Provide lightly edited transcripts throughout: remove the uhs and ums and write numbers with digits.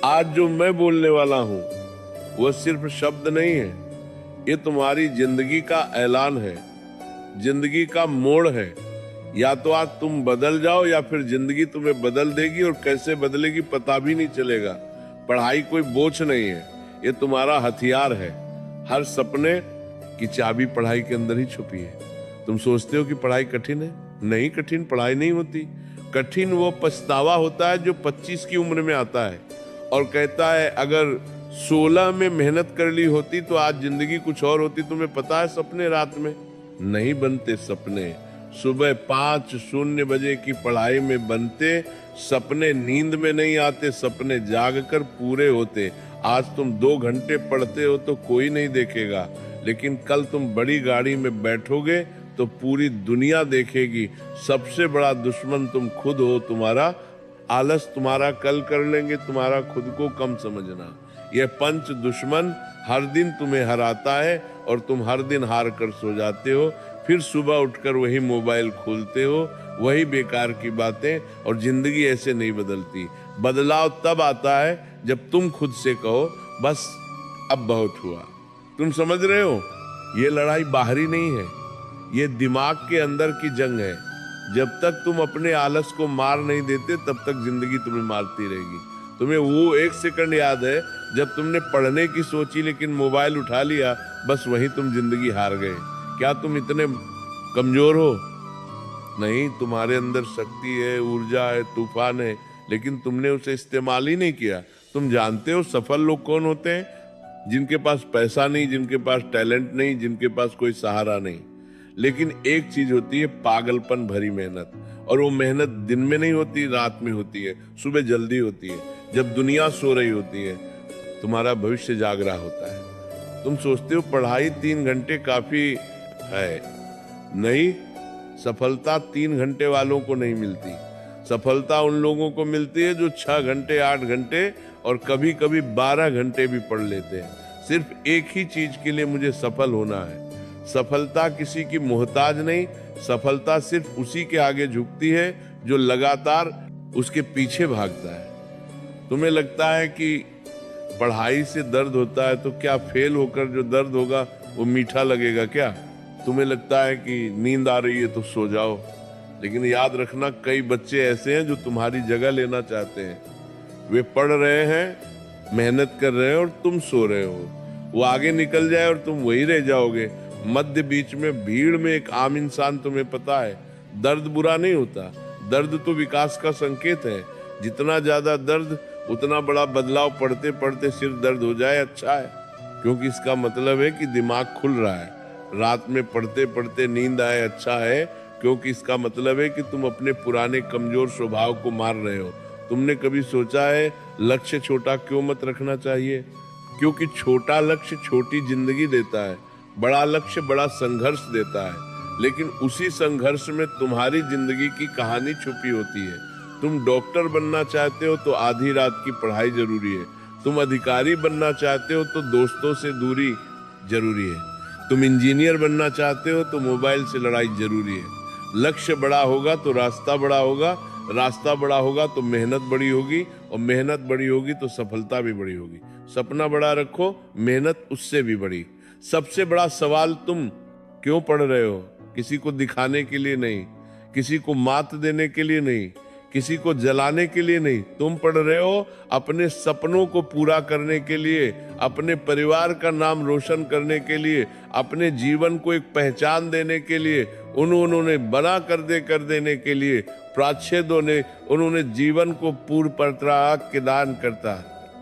आज जो मैं बोलने वाला हूं वो सिर्फ शब्द नहीं है, ये तुम्हारी जिंदगी का ऐलान है, जिंदगी का मोड़ है। या तो आज तुम बदल जाओ या फिर जिंदगी तुम्हें बदल देगी, और कैसे बदलेगी पता भी नहीं चलेगा। पढ़ाई कोई बोझ नहीं है, ये तुम्हारा हथियार है। हर सपने की चाबी पढ़ाई के अंदर ही छुपी है। तुम सोचते हो कि पढ़ाई कठिन है, नहीं, कठिन पढ़ाई नहीं होती। कठिन वो पछतावा होता है जो 25 की उम्र में आता है और कहता है अगर 16 में मेहनत कर ली होती तो आज जिंदगी कुछ और होती। तुम्हें पता है सपने रात में नहीं बनते, सपने सुबह 5:00 बजे की पढ़ाई में बनते। सपने नींद में नहीं आते, सपने जागकर पूरे होते। आज तुम 2 घंटे पढ़ते हो तो कोई नहीं देखेगा, लेकिन कल तुम बड़ी गाड़ी में बैठोगे तो पूरी दुनिया देखेगी। सबसे बड़ा दुश्मन तुम खुद हो। तुम्हारा आलस तुम्हारा कल कर लेंगे, तुम्हारा खुद को कम समझना। यह पंच दुश्मन हर दिन तुम्हें हराता है और तुम हर दिन हार कर सो जाते हो। फिर सुबह उठकर वही मोबाइल खोलते हो, वही बेकार की बातें, और जिंदगी ऐसे नहीं बदलती। बदलाव तब आता है जब तुम खुद से कहो बस अब बहुत हुआ। तुम समझ रहे हो, ये लड़ाई बाहरी नहीं है, ये दिमाग के अंदर की जंग है। जब तक तुम अपने आलस को मार नहीं देते तब तक जिंदगी तुम्हें मारती रहेगी। तुम्हें वो 1 सेकंड याद है जब तुमने पढ़ने की सोची लेकिन मोबाइल उठा लिया, बस वहीं तुम जिंदगी हार गए। क्या तुम इतने कमजोर हो? नहीं, तुम्हारे अंदर शक्ति है, ऊर्जा है, तूफान है, लेकिन तुमने उसे इस्तेमाल ही नहीं किया। तुम जानते हो सफल लोग कौन होते हैं? जिनके पास पैसा नहीं, जिनके पास टैलेंट नहीं, जिनके पास कोई सहारा नहीं, लेकिन एक चीज होती है, पागलपन भरी मेहनत। और वो मेहनत दिन में नहीं होती, रात में होती है, सुबह जल्दी होती है, जब दुनिया सो रही होती है, तुम्हारा भविष्य जाग रहा होता है। तुम सोचते हो पढ़ाई 3 घंटे काफी है, नहीं, सफलता 3 घंटे वालों को नहीं मिलती। सफलता उन लोगों को मिलती है जो 6 घंटे, 8 घंटे और कभी कभी 12 घंटे भी पढ़ लेते हैं। सिर्फ एक ही चीज के लिए, मुझे सफल होना है। सफलता किसी की मोहताज नहीं, सफलता सिर्फ उसी के आगे झुकती है जो लगातार उसके पीछे भागता है। तुम्हें लगता है कि पढ़ाई से दर्द होता है, तो क्या फेल होकर जो दर्द होगा वो मीठा लगेगा क्या? तुम्हें लगता है कि नींद आ रही है तो सो जाओ, लेकिन याद रखना कई बच्चे ऐसे हैं जो तुम्हारी जगह लेना चाहते हैं। वे पढ़ रहे हैं, मेहनत कर रहे हैं और तुम सो रहे हो। वो आगे निकल जाए और तुम वही रह जाओगे मध्य बीच में, भीड़ में। एक आम इंसान, तुम्हें पता है दर्द बुरा नहीं होता, दर्द तो विकास का संकेत है। जितना ज्यादा दर्द उतना बड़ा बदलाव। पढ़ते पढ़ते सिर दर्द हो जाए अच्छा है, क्योंकि इसका मतलब है कि दिमाग खुल रहा है। रात में पढ़ते पढ़ते नींद आए अच्छा है, क्योंकि इसका मतलब है कि तुम अपने पुराने कमजोर स्वभाव को मार रहे हो। तुमने कभी सोचा है लक्ष्य छोटा क्यों मत रखना चाहिए? क्योंकि छोटा लक्ष्य छोटी जिंदगी देता है, बड़ा लक्ष्य बड़ा संघर्ष देता है। लेकिन उसी संघर्ष में तुम्हारी जिंदगी की कहानी छुपी होती है। तुम डॉक्टर बनना चाहते हो तो आधी रात की पढ़ाई जरूरी है। तुम अधिकारी बनना चाहते हो तो दोस्तों से दूरी जरूरी है। तुम इंजीनियर बनना चाहते हो तो मोबाइल से लड़ाई जरूरी है। लक्ष्य बड़ा होगा तो रास्ता बड़ा होगा, रास्ता बड़ा होगा तो मेहनत बड़ी होगी, और मेहनत बड़ी होगी तो सफलता भी बड़ी होगी। सपना बड़ा रखो, मेहनत उससे भी बड़ी। सबसे बड़ा सवाल, तुम क्यों पढ़ रहे हो? किसी को दिखाने के लिए नहीं, किसी को मात देने के लिए नहीं, किसी को जलाने के लिए नहीं। तुम पढ़ रहे हो अपने सपनों को पूरा करने के लिए, अपने परिवार का नाम रोशन करने के लिए, अपने जीवन को एक पहचान देने के लिए, उन्होंने बना कर देने के लिए। प्राच्छेदों ने, उन्होंने जीवन को पूर्ण प्रत्राग के दान करता,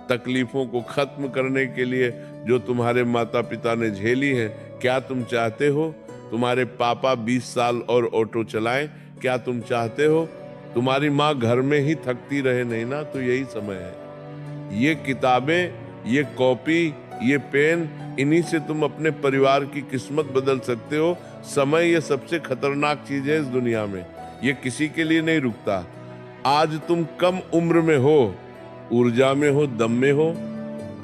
तकलीफों को खत्म करने के लिए जो तुम्हारे माता पिता ने झेली है। क्या तुम चाहते हो तुम्हारे पापा 20 साल और ऑटो चलाएं? क्या तुम चाहते हो तुम्हारी माँ घर में ही थकती रहे? नहीं ना, तो यही समय है। ये किताबें, ये कॉपी, ये पेन, इन्हीं से तुम अपने परिवार की किस्मत बदल सकते हो। समय ये सबसे खतरनाक चीज है इस दुनिया में, ये किसी के लिए नहीं रुकता। आज तुम कम उम्र में हो, ऊर्जा में हो, दम में हो।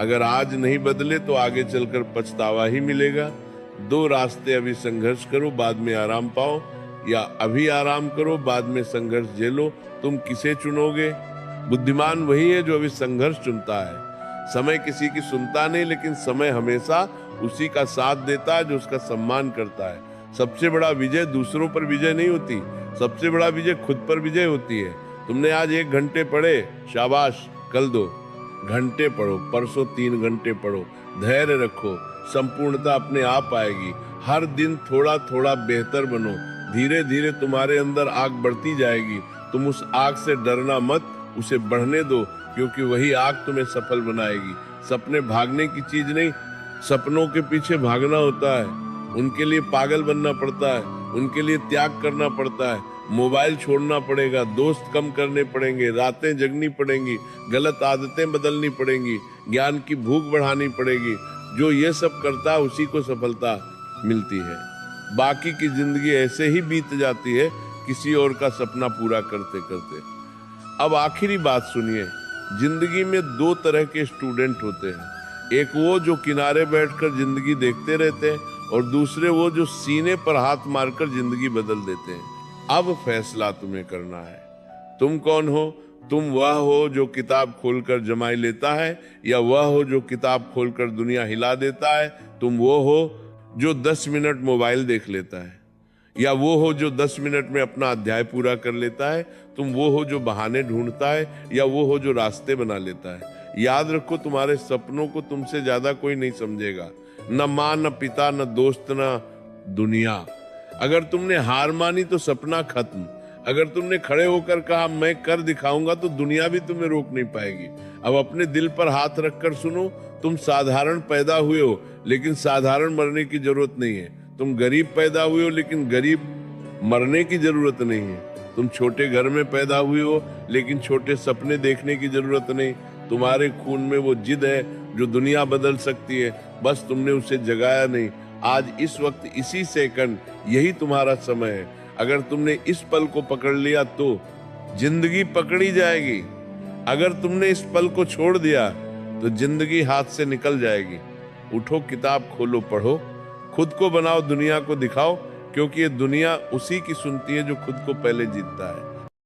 अगर आज नहीं बदले तो आगे चलकर पछतावा ही मिलेगा। 2 रास्ते, अभी संघर्ष करो बाद में आराम पाओ, या अभी आराम करो बाद में संघर्ष झेलो। तुम किसे चुनोगे? बुद्धिमान वही है जो अभी संघर्ष चुनता है। समय किसी की सुनता नहीं, लेकिन समय हमेशा उसी का साथ देता है जो उसका सम्मान करता है। सबसे बड़ा विजय दूसरों पर विजय नहीं होती, सबसे बड़ा विजय खुद पर विजय होती है। तुमने आज 1 घंटे पढ़े, शाबाश, कल 2 घंटे पढ़ो, परसों 3 घंटे पढ़ो, धैर्य रखो, संपूर्णता अपने आप आएगी। हर दिन थोड़ा थोड़ा बेहतर बनो, धीरे धीरे तुम्हारे अंदर आग बढ़ती जाएगी। तुम उस आग से डरना मत, उसे बढ़ने दो, क्योंकि वही आग तुम्हें सफल बनाएगी। सपने भागने की चीज नहीं, सपनों के पीछे भागना होता है, उनके लिए पागल बनना पड़ता है, उनके लिए त्याग करना पड़ता है, मोबाइल छोड़ना पड़ेगा, दोस्त कम करने पड़ेंगे, रातें जगनी पड़ेंगी, गलत आदतें बदलनी पड़ेंगी, ज्ञान की भूख बढ़ानी पड़ेगी। जो ये सब करता है उसी को सफलता मिलती है। बाकी की जिंदगी ऐसे ही बीत जाती है किसी और का सपना पूरा करते करते। अब आखिरी बात सुनिए, जिंदगी में 2 तरह के स्टूडेंट होते हैं, एक वो जो किनारे बैठकर जिंदगी देखते रहते हैं और दूसरे वो जो सीने पर हाथ मारकर जिंदगी बदल देते हैं। अब फैसला तुम्हें करना है, तुम कौन हो? तुम वह हो जो किताब खोलकर जमाई लेता है, या वह हो जो किताब खोलकर दुनिया हिला देता है? तुम वो हो जो 10 मिनट मोबाइल देख लेता है, या वो हो जो 10 मिनट में अपना अध्याय पूरा कर लेता है? तुम वो हो जो बहाने ढूंढता है, या वो हो जो रास्ते बना लेता है? याद रखो, तुम्हारे सपनों को तुमसे ज्यादा कोई नहीं समझेगा, न माँ, न पिता, न दोस्त, न दुनिया। अगर तुमने हार मानी तो सपना खत्म, अगर तुमने खड़े होकर कहा मैं कर दिखाऊंगा तो दुनिया भी तुम्हें रोक नहीं पाएगी। अब अपने दिल पर हाथ रखकर सुनो, तुम साधारण पैदा हुए हो, लेकिन साधारण मरने की जरूरत नहीं है। तुम गरीब पैदा हुए हो, लेकिन गरीब मरने की जरूरत नहीं है। तुम छोटे घर में पैदा हुए हो, लेकिन छोटे सपने देखने की जरूरत नहीं। तुम्हारे खून में वो जिद है जो दुनिया बदल सकती है, बस तुमने उसे जगाया नहीं। आज इस वक्त, इसी सेकंड, यही तुम्हारा समय है। अगर तुमने इस पल को पकड़ लिया तो जिंदगी पकड़ी जाएगी, अगर तुमने इस पल को छोड़ दिया तो जिंदगी हाथ से निकल जाएगी। उठो, किताब खोलो, पढ़ो, खुद को बनाओ, दुनिया को दिखाओ, क्योंकि ये दुनिया उसी की सुनती है जो खुद को पहले जीतता है।